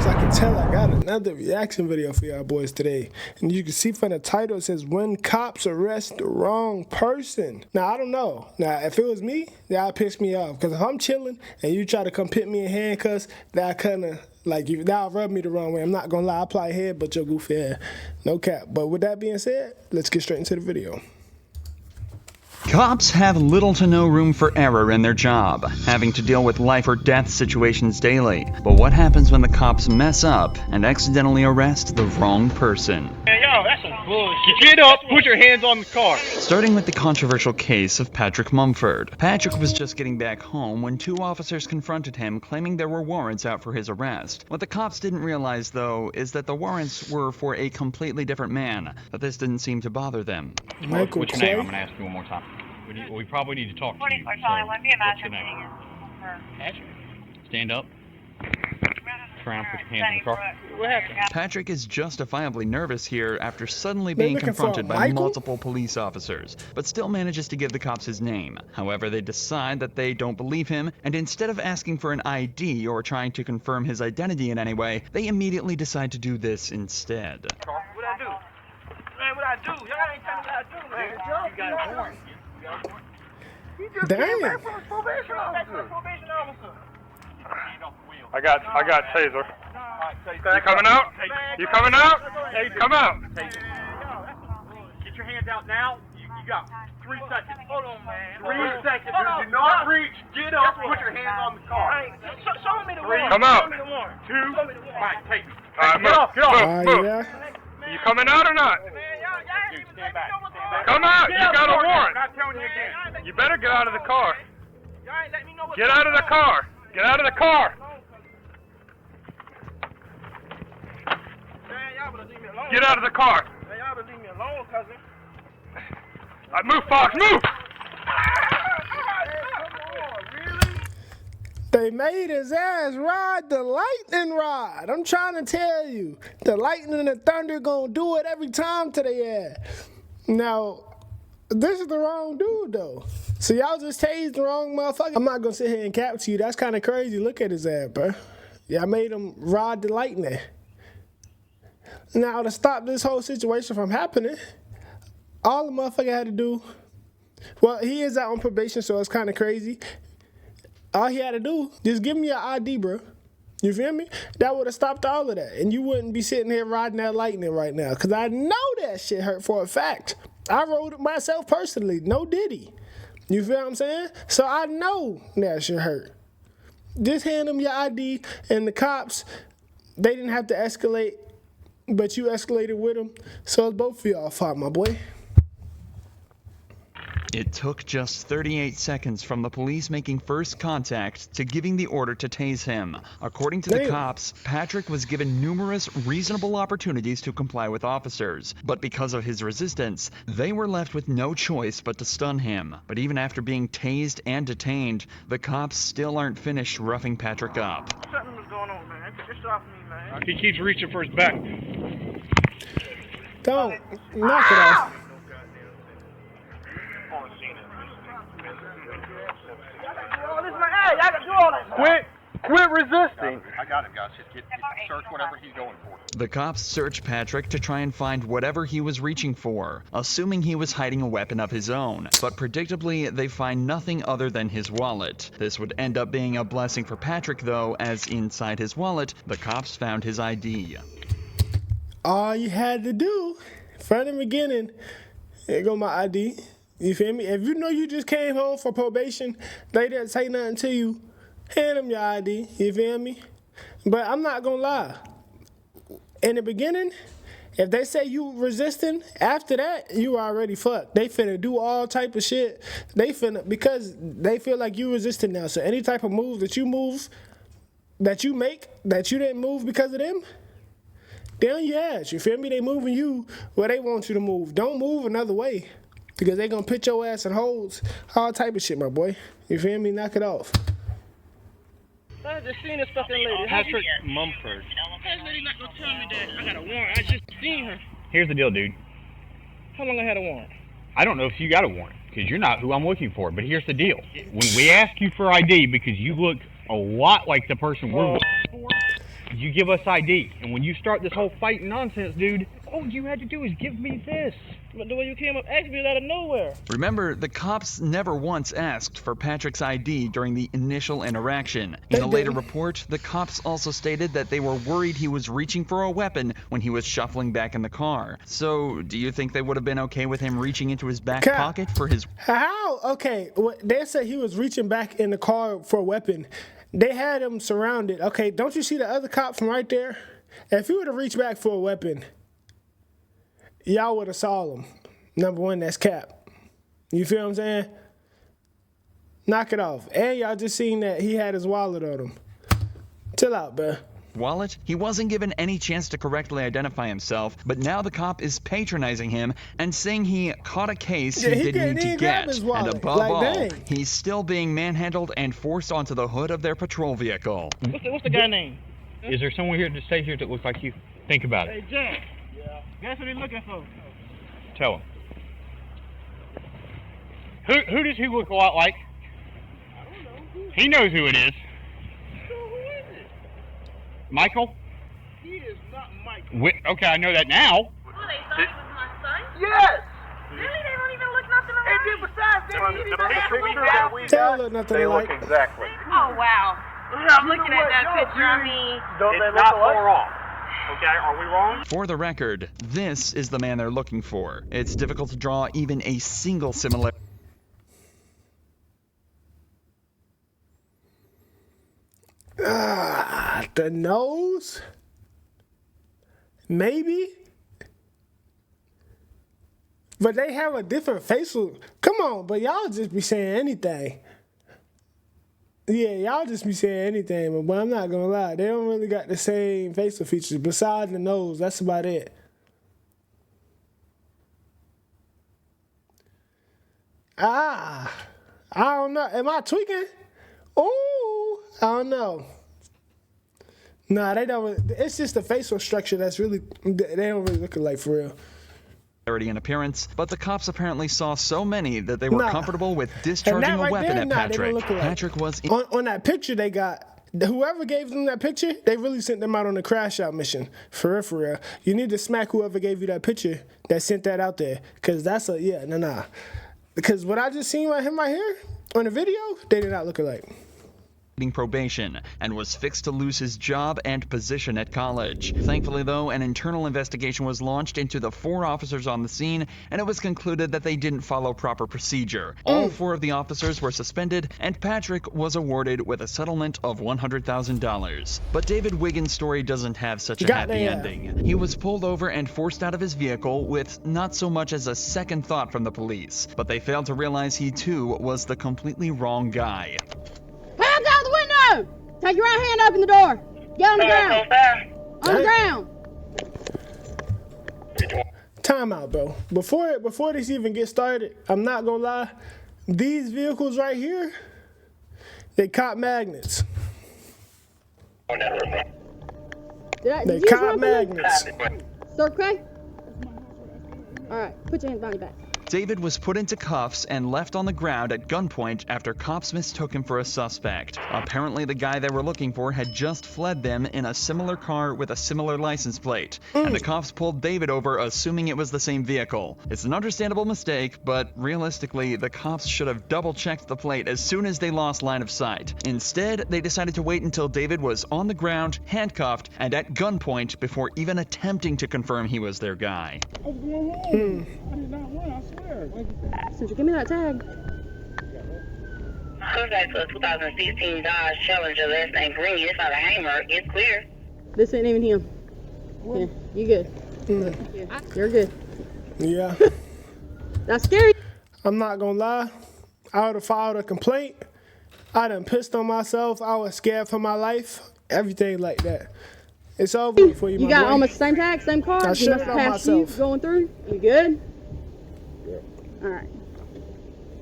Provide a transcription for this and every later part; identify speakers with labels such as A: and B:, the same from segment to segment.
A: As I can tell, I got another reaction video for y'all boys today. And you can see from the title, it says, when cops arrest the wrong person. Now, I don't know. Now, if it was me, that'd piss me off. Because if I'm chilling and you try to come put me in handcuffs, that kind of, like, that'll rub me the wrong way. I'm not going to lie, I'll probably head, but your goofy ass. No cap. But with that being said, let's get straight into the video.
B: Cops have little to no room for error in their job, having to deal with life or death situations daily. But what happens when the cops mess up and accidentally arrest the wrong person?
C: Man, yo, that's some bullshit. Get up, put your hands on the car.
B: Starting with the controversial case of Patrick Mumford. Patrick was just getting back home when two officers confronted him, claiming there were warrants out for his arrest. What the cops didn't realize, though, is that the warrants were for a completely different man, but this didn't seem to bother them.
C: What's your name? I'm going to ask you one more time. We probably need to talk to you. So, what's your name? Patrick. Stand up. Turn around, put your hands in the car. What happened?
B: Patrick is justifiably nervous here after suddenly being confronted by multiple police officers, but still manages to give the cops his name. However, they decide that they don't believe him, and instead of asking for an ID or trying to confirm his identity in any way, they immediately decide to do this instead.
C: What I do? Man, what I do? Y'all ain't telling me what I do, man. You got a warrant. He just came back from his probation officer.
D: I got taser. You coming out? You coming out? Hey, come out.
C: Get your hands out now. You got 3 seconds. Hold on, man.
D: 3 seconds.
C: Do not reach. Get up. Put your hands on the car. Show me the warrant.
D: Come out.
C: Show me the warrant. 2. All right, take it.
D: All right, get off. Move. You coming out or not?
C: Stand back.
D: Come out. You got a warrant.
C: I'm not telling you again.
D: You better get out of the car.
C: Y'all ain't letting me know what's
D: Get out of the car. Get out of the car.
C: Man, y'all better leave me alone.
D: Get out of the car.
C: Man, y'all better leave me alone, cousin.
D: All right, move, Fox. Move.
A: They made his ass ride the lightning rod. I'm trying to tell you. The lightning and the thunder gonna do it every time to their ass. Now, this is the wrong dude, though. So y'all just tased the wrong motherfucker. I'm not gonna sit here and cap to you. That's kind of crazy. Look at his ass, bro. Y'all made him ride the lightning. Now, to stop this whole situation from happening, all the motherfucker had to do, well, he is out on probation, so it's kind of crazy. All he had to do, just give me your ID, bro. You feel me? That would have stopped all of that. And you wouldn't be sitting here riding that lightning right now. Because I know that shit hurt for a fact. I rode it myself personally. No diddy. You feel what I'm saying? So I know that shit hurt. Just hand them your ID, and the cops, they didn't have to escalate, but you escalated with them. So it's both of y'all fault, my boy.
B: It took just 38 seconds from the police making first contact to giving the order to tase him. According to the cops, Patrick was given numerous reasonable opportunities to comply with officers, but because of his resistance, they were left with no choice but to stun him. But even after being tased and detained, the cops still aren't finished roughing Patrick up.
C: Something was going on, man. Just off me, man.
D: He keeps reaching for his back.
A: Don't knock it off.
D: Quit resisting.
E: I got it, guys. Just search whatever he's going for.
B: The cops searched Patrick to try and find whatever he was reaching for, assuming he was hiding a weapon of his own. But predictably, they find nothing other than his wallet. This would end up being a blessing for Patrick, though, as inside his wallet, the cops found his ID.
A: All you had to do, from the beginning, here go my ID. You feel me? If you know you just came home for probation, they didn't say nothing to you, hand them your ID, you feel me? But I'm not gonna lie. In the beginning, if they say you resisting, after that, you already fucked. They finna do all type of shit. Because they feel like you resisting now. So any type of move that you make, that you didn't move because of them, down your ass, you feel me? They moving you where they want you to move. Don't move another way. Because they gonna put your ass in holes, all type of shit, my boy. You feel me? Knock it off.
C: I just seen this fucking lady.
E: Patrick Mumford.
C: This lady not gonna tell me that I got a warrant. I just seen her.
E: Here's the deal, dude.
C: How long I had a warrant?
E: I don't know if you got a warrant, because you're not who I'm looking for, but here's the deal. When we ask you for ID, because you look a lot like the person we're looking for, You give us ID, and when you start this whole fighting nonsense, dude, all you had to do is give me this.
F: But the way you came up asking me out of nowhere.
B: Remember, the cops never once asked for Patrick's ID during the initial interaction. In a later report, the cops also stated that they were worried he was reaching for a weapon when he was shuffling back in the car. So, do you think they would have been okay with him reaching into his back pocket for his...
A: How? Okay, they said he was reaching back in the car for a weapon. They had him surrounded. Okay, don't you see the other cop from right there? If he would have reached back for a weapon, y'all would have saw him. Number one, that's cap. You feel what I'm saying? Knock it off. And y'all just seen that he had his wallet on him. Chill out, bro.
B: Wallet? He wasn't given any chance to correctly identify himself, but now the cop is patronizing him and saying he caught a case he didn't need to get. And above all, he's still being manhandled and forced onto the hood of their patrol vehicle.
F: What's the guy name?
E: Is there someone here to stay here that looks like you? Think about it.
F: Hey, Jack. Yeah. That's what he's looking for.
E: Tell him.
C: Who does he look a lot like?
F: I don't know.
C: He knows who it is.
F: So who is it?
C: Michael?
F: He is not Michael.
C: Okay, I know that now.
G: Well, they thought he was my son?
F: Yes!
G: Really? They don't even look nothing alike?
F: And then besides that, he
D: The
F: even has a
D: picture that we
A: Tell
D: got,
A: her nothing
D: they
A: like.
D: look exactly.
G: Oh, wow. I'm looking at that picture. I mean,
D: Don't they
C: It's
D: look
C: not
D: alike?
C: far off. Okay, are we wrong?
B: For the record, this is the man they're looking for. It's difficult to draw even a single similarity.
A: The nose? Maybe? But they have a different facial. Come on, but y'all just be saying anything. Yeah, y'all just be saying anything, but I'm not gonna lie. They don't really got the same facial features. Besides the nose, that's about it. I don't know. Am I tweaking? Ooh, I don't know. Nah, they don't. It's just the facial structure that's really. They don't really look alike for real.
B: In appearance, but the cops apparently saw so many that they were comfortable with discharging a weapon at Patrick. Patrick was
A: on that picture they got. Whoever gave them that picture, they really sent them out on a crash out mission. For real. You need to smack whoever gave you that picture that sent that out there, cause that's nah. Because what I just seen right him right here on the video, they did not look alike.
B: Probation and was fixed to lose his job and position at college. Thankfully, though, an internal investigation was launched into the 4 officers on the scene, and it was concluded that they didn't follow proper procedure. All 4 of the officers were suspended, and Patrick was awarded with a settlement of $100,000. But David Wiggins' story doesn't have such a happy ending. He was pulled over and forced out of his vehicle with not so much as a second thought from the police, but they failed to realize he too was the completely wrong guy.
H: Hands out the window! Take your right hand up in the door. Get on the ground. On the ground.
A: Time out, bro. Before this even gets started, I'm not gonna lie. These vehicles right here, they cop magnets. They cop magnets.
H: Sir, okay? All right, put your hands behind your back.
B: David was put into cuffs and left on the ground at gunpoint after cops mistook him for a suspect. Apparently, the guy they were looking for had just fled them in a similar car with a similar license plate, and the cops pulled David over assuming it was the same vehicle. It's an understandable mistake, but realistically, the cops should have double-checked the plate as soon as they lost line of sight. Instead, they decided to wait until David was on the ground, handcuffed, and at gunpoint before even attempting to confirm he was their guy.
F: I did not run, I swear.
H: Central, give me that tag.
G: Suspect for a 2016 Dodge Challenger, last name Green. It's not a hammer. It's clear.
H: This ain't even him. Yeah, you good. Yeah, you're good.
A: Yeah.
H: That's scary.
A: I'm not gonna lie. I would have filed a complaint. I done pissed on myself. I was scared for my life. Everything like that. It's over for you,
H: You
A: my
H: got
A: boy.
H: almost the same tag, same car.
A: I
H: He
A: shut
H: must
A: it
H: have
A: on
H: passed you
A: myself.
H: going through. You good? All right.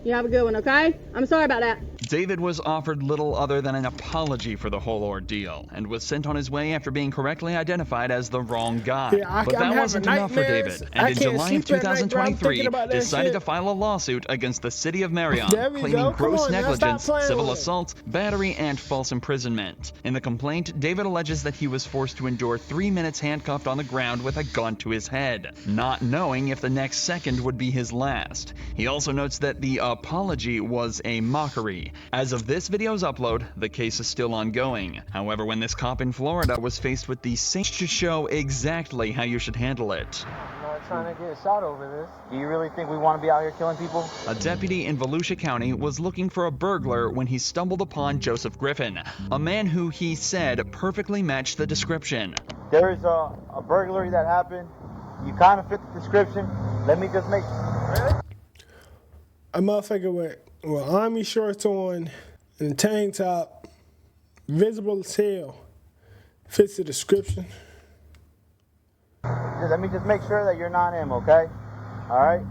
H: You have a good one, okay? I'm sorry about that.
B: David was offered little other than an apology for the whole ordeal and was sent on his way after being correctly identified as the wrong guy.
A: Yeah,
B: But that wasn't enough for
A: nightmares.
B: David,
A: I
B: and in
A: can't
B: July of
A: sleep at night, bro. I'm
B: 2023
A: thinking about that
B: decided
A: shit.
B: to file a lawsuit against the city of Marion,
A: There we
B: claiming
A: go. Come
B: gross
A: on now, stop
B: negligence,
A: playing
B: civil
A: with it.
B: assault, battery, and false imprisonment. In the complaint, David alleges that he was forced to endure 3 minutes handcuffed on the ground with a gun to his head, not knowing if the next second would be his last. He also notes that the apology was a mockery. As of this video's upload, the case is still ongoing. However, when this cop in Florida was faced with the same to show exactly how you should handle it.
I: I'm not trying to get shot over this. Do you really think we want to be out here killing people?
B: A deputy in Volusia County was looking for a burglar when he stumbled upon Joseph Griffin, a man who he said perfectly matched the description.
I: There's a burglary that happened. You kind of fit the description. Let me just make... Really?
A: A motherfucker with army shorts on and a tank top, visible as hell, fits the description.
I: Let me just make sure that you're not him, okay? All right?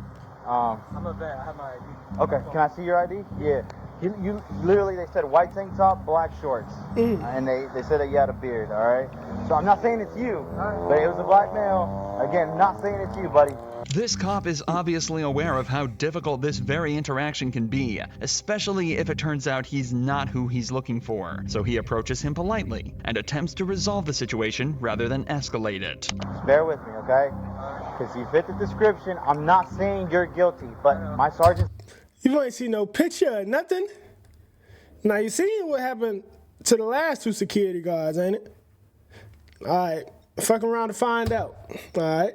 F: I'm a vet. I have my ID.
I: Okay, can I see your ID? Yeah. You literally, they said white tank top, black shorts. And they said that you had a beard, all right? So I'm not saying it's you, but it was a black male. Again, not saying it's you, buddy.
B: This cop is obviously aware of how difficult this very interaction can be, especially if it turns out he's not who he's looking for. So he approaches him politely and attempts to resolve the situation rather than escalate it.
I: Just bear with me, okay? Because you fit the description. I'm not saying you're guilty, but my sergeant...
A: You ain't see no picture or nothing. Now you seen what happened to the last 2 security guards, ain't it? All right, fuck around to find out. All right,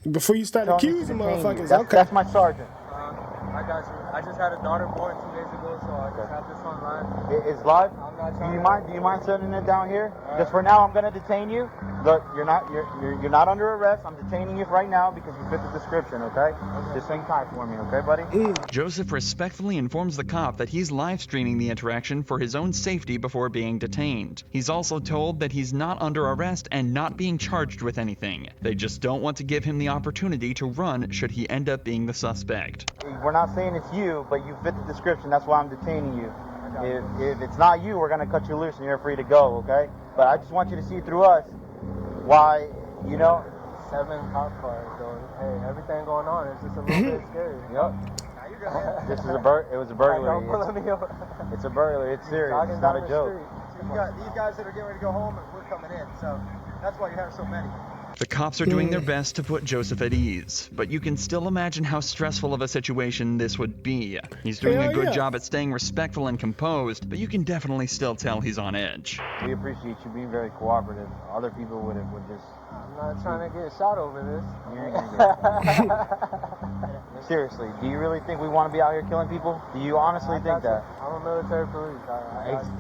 A: before you start accusing motherfuckers.
I: That's my sergeant.
F: I got you. I just had a daughter born 2 days ago, so I just have this online.
I: It's live?
F: I'm not
I: Do
F: trying
I: you mind setting it down here? Just for now, I'm gonna detain you. Look, you're not under arrest. I'm detaining you right now because you fit the description, okay? Just hang tight for me, okay, buddy?
B: Joseph respectfully informs the cop that he's live streaming the interaction for his own safety before being detained. He's also told that he's not under arrest and not being charged with anything. They just don't want to give him the opportunity to run should he end up being the suspect.
I: We're not saying it's you, but you fit the description. That's why I'm detaining you. If it's not you, we're gonna cut you loose and you're free to go, okay? But I just want you to see through us why, you know.
F: 7 cop cars going. Hey, everything going on. It's just a little bit scary.
I: Yep. This is it was a burglary. It's a burglary. It's serious. It's not a joke.
F: You got these guys that are getting ready to go home, and we're coming in. So that's why you have so many.
B: The cops are doing their best to put Joseph at ease, but you can still imagine how stressful of a situation this would be. He's doing a good job at staying respectful and composed, but you can definitely still tell he's on edge.
I: We appreciate you being very cooperative. Other people would just...
F: I'm not trying to get shot over this.
I: You ain't gonna get Seriously, do you really think we want to be out here killing people? Do you honestly think that?
F: I'm a military police.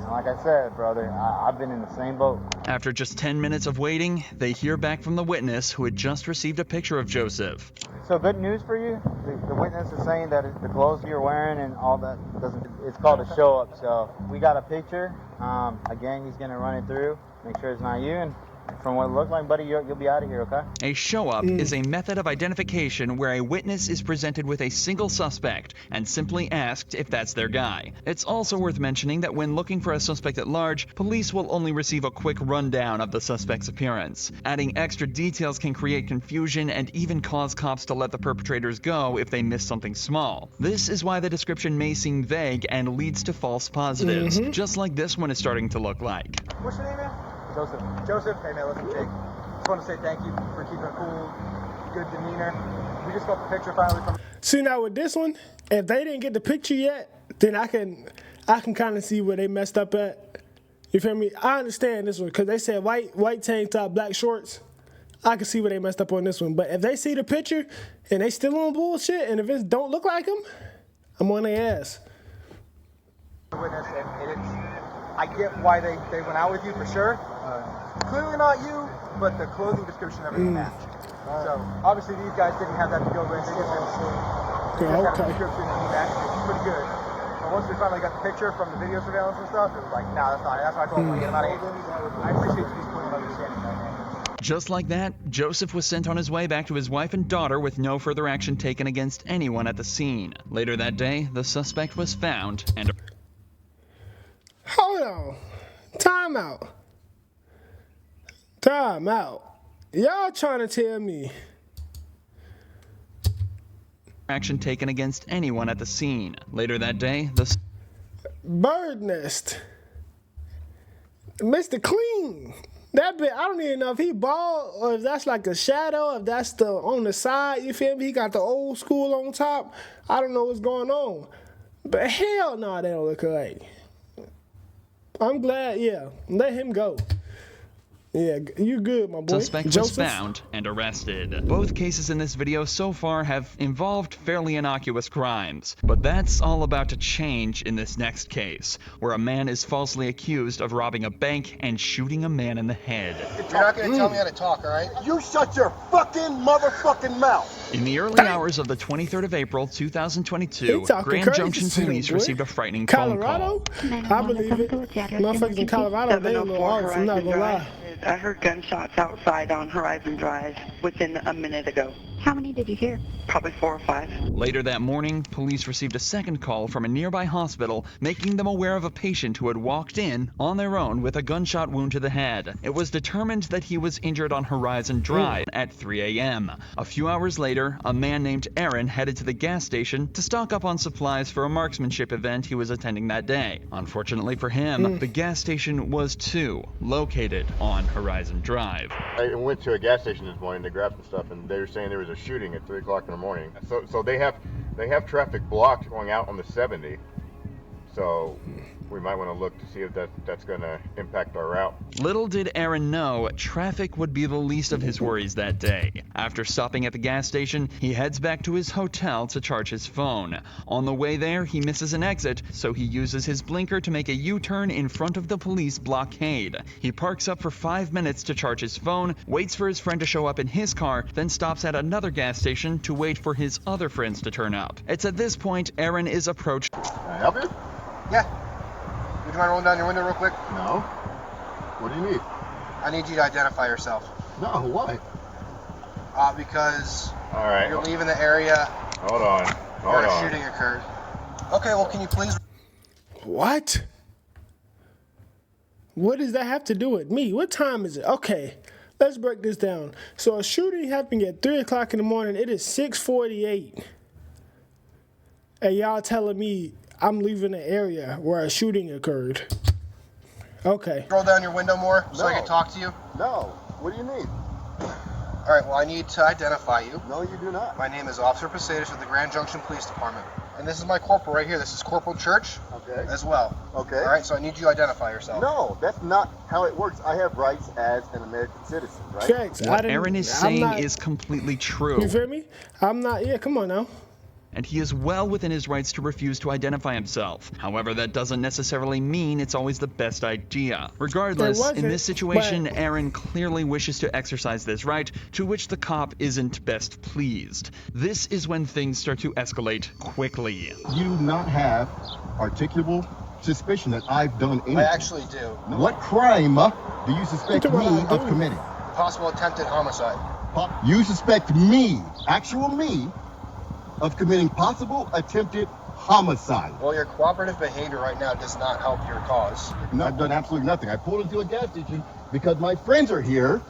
I: Like I said, brother, I've been in the same boat.
B: After just 10 minutes of waiting, they hear back from the witness who had just received a picture of Joseph.
I: So good news for you. The witness is saying that the clothes you're wearing and all that it's called a show up. So we got a picture. Again, he's gonna run it through, make sure it's not you, and from what it looked like, buddy, you'll be out of here, okay?
B: A show-up is a method of identification where a witness is presented with a single suspect and simply asked if that's their guy. It's also worth mentioning that when looking for a suspect at large, police will only receive a quick rundown of the suspect's appearance. Adding extra details can create confusion and even cause cops to let the perpetrators go if they miss something small. This is why the description may seem vague and leads to false positives, just like this one is starting to look like.
F: What's your name, man? Joseph, hey man, listen, Jake. Just want to say thank you for keeping a cool, good demeanor. We just got the picture finally from...
A: See, now with this one, if they didn't get the picture yet, then I can kind of see where they messed up at. You feel me? I understand this one because they said white tank top, black shorts. I can see where they messed up on this one. But if they see the picture and they still on bullshit, and if it don't look like them, I'm on their ass.
F: Witness, and I get why they went out with you for sure. Clearly not you, but the clothing description and everything matched. So obviously these guys didn't have that to go with. They just had a description and he matched it. It's pretty good. But once we finally got the picture from the video surveillance and stuff, it was like, nah, that's not it. That's why I told him to get him out of here. I appreciate you just putting understanding that, man.
B: Just like that, Joseph was sent on his way back to his wife and daughter with no further action taken against anyone at the scene. Later that day, the suspect was found and...
A: Hold on. Time out. Time out. Y'all trying to tell me
B: action taken against anyone at the scene. Later that day, the...
A: Bird nest. Mr. Clean. That bit, I don't even know if he bald or if that's like a shadow, if that's the on the side, you feel me? He got the old school on top. I don't know what's going on. But hell no, they don't look alike. I'm glad, yeah. Let him go. Yeah, you good, my boy.
B: Suspect was found and arrested. Both cases in this video so far have involved fairly innocuous crimes, but that's all about to change in this next case, where a man is falsely accused of robbing a bank and shooting a man in the head.
F: You're not gonna tell me how to talk, all right?
J: You shut your fucking motherfucking mouth!
B: In the early hours of the 23rd of April, 2022, Grand Junction Police received a frightening phone call.
A: I believe it. Motherfuckers in Colorado, they a little off, I'm not gonna lie.
K: I heard gunshots outside on Horizon Drive within a minute ago. How many did you hear? Probably 4 or 5.
B: Later that morning, police received a second call from a nearby hospital, making them aware of a patient who had walked in on their own with a gunshot wound to the head. It was determined that he was injured on Horizon Drive at 3 a.m. A few hours later, a man named Aaron headed to the gas station to stock up on supplies for a marksmanship event he was attending that day. Unfortunately for him, the gas station was too located on Horizon Drive.
L: I went to a gas station this morning to grab some stuff, and they were saying there was a shooting at 3 o'clock in the morning. So they have traffic blocked going out on the 70. So we might want to look to see if that's going to impact our route.
B: Little did Aaron know, traffic would be the least of his worries that day. After stopping at the gas station, he heads back to his hotel to charge his phone. On the way there, he misses an exit, so he uses his blinker to make a U-turn in front of the police blockade. He parks up for 5 minutes to charge his phone, waits for his friend to show up in his car, then stops at another gas station to wait for his other friends to turn up. It's at this point Aaron is approached.
L: Can I help you?
F: Yeah. Would you mind rolling down your window real quick?
L: No. What do you need?
F: I need you to identify yourself.
L: No, why?
F: Because
L: all right,
F: you're leaving the area.
L: Hold on.
F: Where a shooting occurred. Okay, well, can you please...
A: What? What does that have to do with me? What time is it? Okay, let's break this down. So a shooting happened at 3 o'clock in the morning. It is 6:48. And y'all telling me I'm leaving the area where a shooting occurred. Okay.
F: Roll down your window more so I can talk to you?
L: No. What do you need?
F: All right, well, I need to identify you.
L: No, you do not.
F: My name is Officer Posadas with the Grand Junction Police Department. And this is my corporal right here. This is Corporal Church as well.
L: Okay.
F: All right, so I need you to identify yourself.
L: No, that's not how it works. I have rights as an American citizen, right?
A: Checks.
B: What Aaron is saying is completely true.
A: You feel me? I'm not, yeah, come on now.
B: And he is well within his rights to refuse to identify himself. However, that doesn't necessarily mean it's always the best idea. Regardless, in this situation, Aaron clearly wishes to exercise this right, to which the cop isn't best pleased. This is when things start to escalate quickly.
J: You do not have articulable suspicion that I've done anything.
F: I actually do.
J: What crime do you suspect me of committing?
F: Possible attempted homicide.
J: You suspect me, actual me, of committing possible attempted homicide.
F: Well, your cooperative behavior right now does not help your cause.
J: No, I've done absolutely nothing. I pulled into a gas station because my friends are here,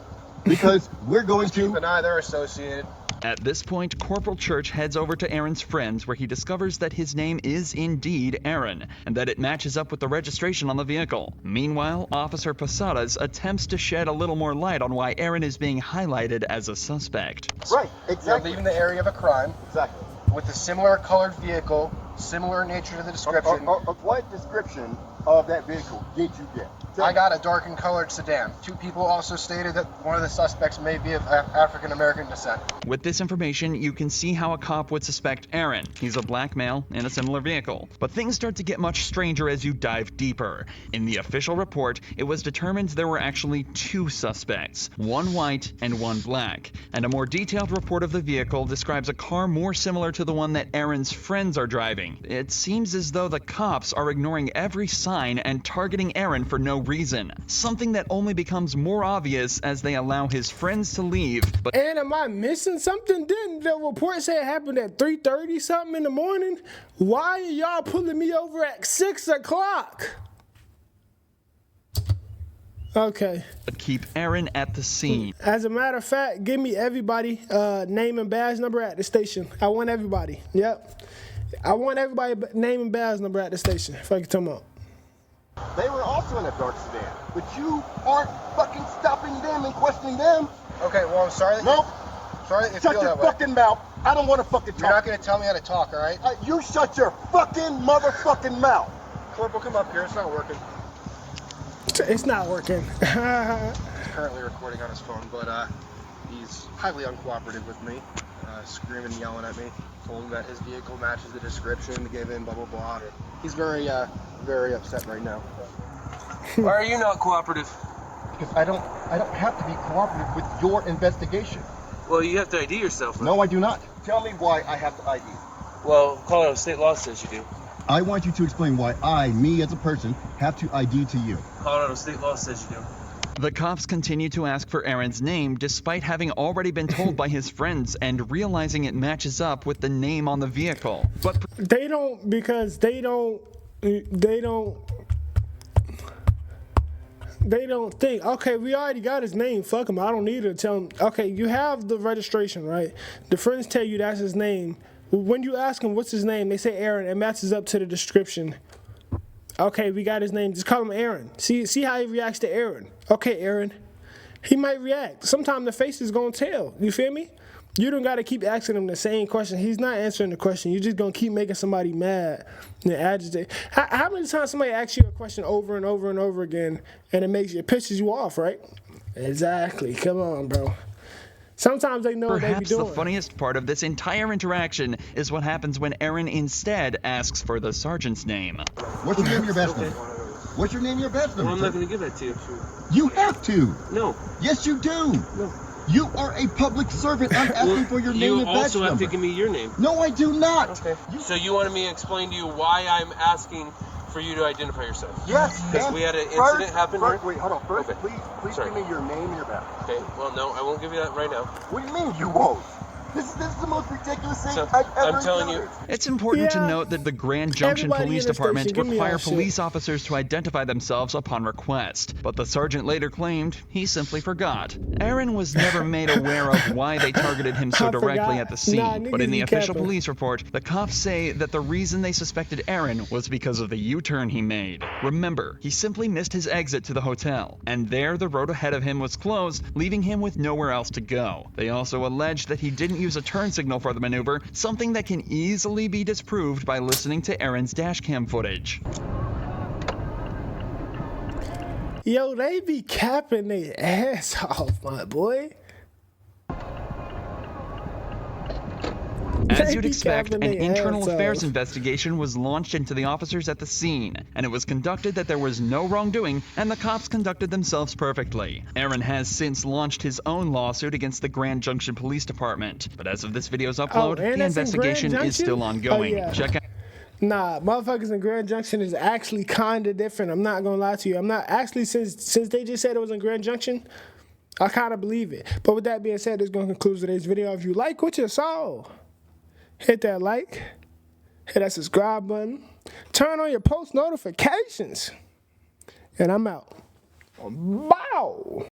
J: because we're going to...
F: Keep an eye, they're associated.
B: At this point, Corporal Church heads over to Aaron's friends, where he discovers that his name is indeed Aaron, and that it matches up with the registration on the vehicle. Meanwhile, Officer Posadas attempts to shed a little more light on why Aaron is being highlighted as a suspect.
J: Right, exactly.
F: You're leaving the area of a crime.
J: Exactly.
F: With a similar colored vehicle, similar nature to the description.
J: What description of that vehicle did you get?
F: I got a darkened colored sedan. 2 people also stated that one of the suspects may be of African American descent.
B: With this information, you can see how a cop would suspect Aaron. He's a black male in a similar vehicle. But things start to get much stranger as you dive deeper. In the official report, it was determined there were actually 2 suspects, 1 white and 1 black. And a more detailed report of the vehicle describes a car more similar to the one that Aaron's friends are driving. It seems as though the cops are ignoring every sign and targeting Aaron for no reason, something that only becomes more obvious as they allow his friends to leave. But
A: and am I missing something? Didn't the report say it happened at 3:30 something in the morning? Why are y'all pulling me over at 6 o'clock? Okay.
B: But keep Aaron at the scene.
A: As a matter of fact, give me everybody name and badge number at the station. I want everybody. Yep. I want everybody name and badge number at the station. If I can tell them up.
J: They were also in a dark sedan, but you aren't fucking stopping them and questioning them.
F: Okay, well, I'm sorry.
J: Nope.
F: Sorry that you
J: Shut
F: feel
J: your
F: that way.
J: fucking mouth. I don't want to fucking talk.
F: You're not going to tell me how to talk, all right?
J: You shut your fucking motherfucking mouth.
F: Corporal, come up here. It's not working.
A: It's not working.
F: He's currently recording on his phone, but he's highly uncooperative with me, screaming and yelling at me. Told him that his vehicle matches the description given, blah, blah, blah. He's very upset right now.
M: Why are you not cooperative?
J: Because I don't have to be cooperative with your investigation.
M: Well, you have to ID yourself. Right?
J: No, I do not. Tell me why I have to ID.
M: Well, Colorado state law says you do.
J: I want you to explain why me as a person, have to ID to you.
M: Colorado state law says you do.
B: The cops continue to ask for Aaron's name despite having already been told by his friends and realizing it matches up with the name on the vehicle. But
A: they don't, because they don't think, okay, we already got his name, fuck him, I don't need to tell him. Okay, you have the registration, right? The friends tell you that's his name. When you ask him what's his name, they say Aaron. It matches up to the description. Okay, we got his name. Just call him Aaron. See how he reacts to Aaron. Okay, Aaron. He might react. Sometimes the face is going to tell. You feel me? You don't got to keep asking him the same question. He's not answering the question. You're just going to keep making somebody mad and agitate. How many times somebody asks you a question over and over and over again and it pisses you off, right? Exactly. Come on, bro. Sometimes they know what they be
B: perhaps
A: doing.
B: the funniest part of this entire interaction is what happens when Aaron instead asks for the sergeant's name.
J: What's your name and your badge number? What's your name and your badge number?
M: Well, I'm not going to give that to you.
J: You have to.
M: No.
J: Yes, you do.
M: No.
J: You are a public servant. I'm asking for your name and badge number.
M: You also have to give me your name.
J: No, I do not.
M: Okay. So you wanted me to explain to you why I'm asking for you to identify yourself?
J: Yes.
M: Because we had an incident happen here?
J: Wait, hold on. First,
M: okay.
J: please give me your name and your badge.
M: Okay. Well, no, I won't give you that right now.
J: What do you mean you won't? This is the most ridiculous thing
M: So,
J: I've ever
M: I'm telling
J: encountered.
M: you.
B: It's important to note that the Grand Junction
A: Everybody
B: Police
A: in the
B: Department
A: station, give me
B: require
A: that shit.
B: police officers to identify themselves upon request, but the sergeant later claimed he simply forgot. Aaron was never made aware of why they targeted him so
A: I
B: directly
A: forgot.
B: at the scene,
A: Nah,
B: but in
A: niggas
B: the
A: be
B: official
A: capping.
B: police report, the cops say that the reason they suspected Aaron was because of the U-turn he made. Remember, he simply missed his exit to the hotel, and there the road ahead of him was closed, leaving him with nowhere else to go. They also alleged that he didn't use a turn signal for the maneuver, something that can easily be disproved by listening to Aaron's dashcam footage.
A: Yo, they be capping their ass off, my boy.
B: As
A: They
B: you'd
A: be
B: expect, an
A: capping their
B: internal
A: ass
B: affairs
A: off.
B: investigation was launched into the officers at the scene, and it was concluded that there was no wrongdoing, and the cops conducted themselves perfectly. Aaron has since launched his own lawsuit against the Grand Junction Police Department, but as of this video's upload,
A: and
B: the
A: that's in Grand
B: investigation is
A: Junction?
B: still ongoing.
A: Oh, yeah.
B: Check out.
A: Nah, motherfuckers in Grand Junction is actually kind of different. I'm not gonna lie to you. I'm not actually, since they just said it was in Grand Junction, I kind of believe it. But with that being said, this is gonna conclude today's video. If you like what you saw, hit that like, hit that subscribe button, turn on your post notifications, and I'm out. Bow.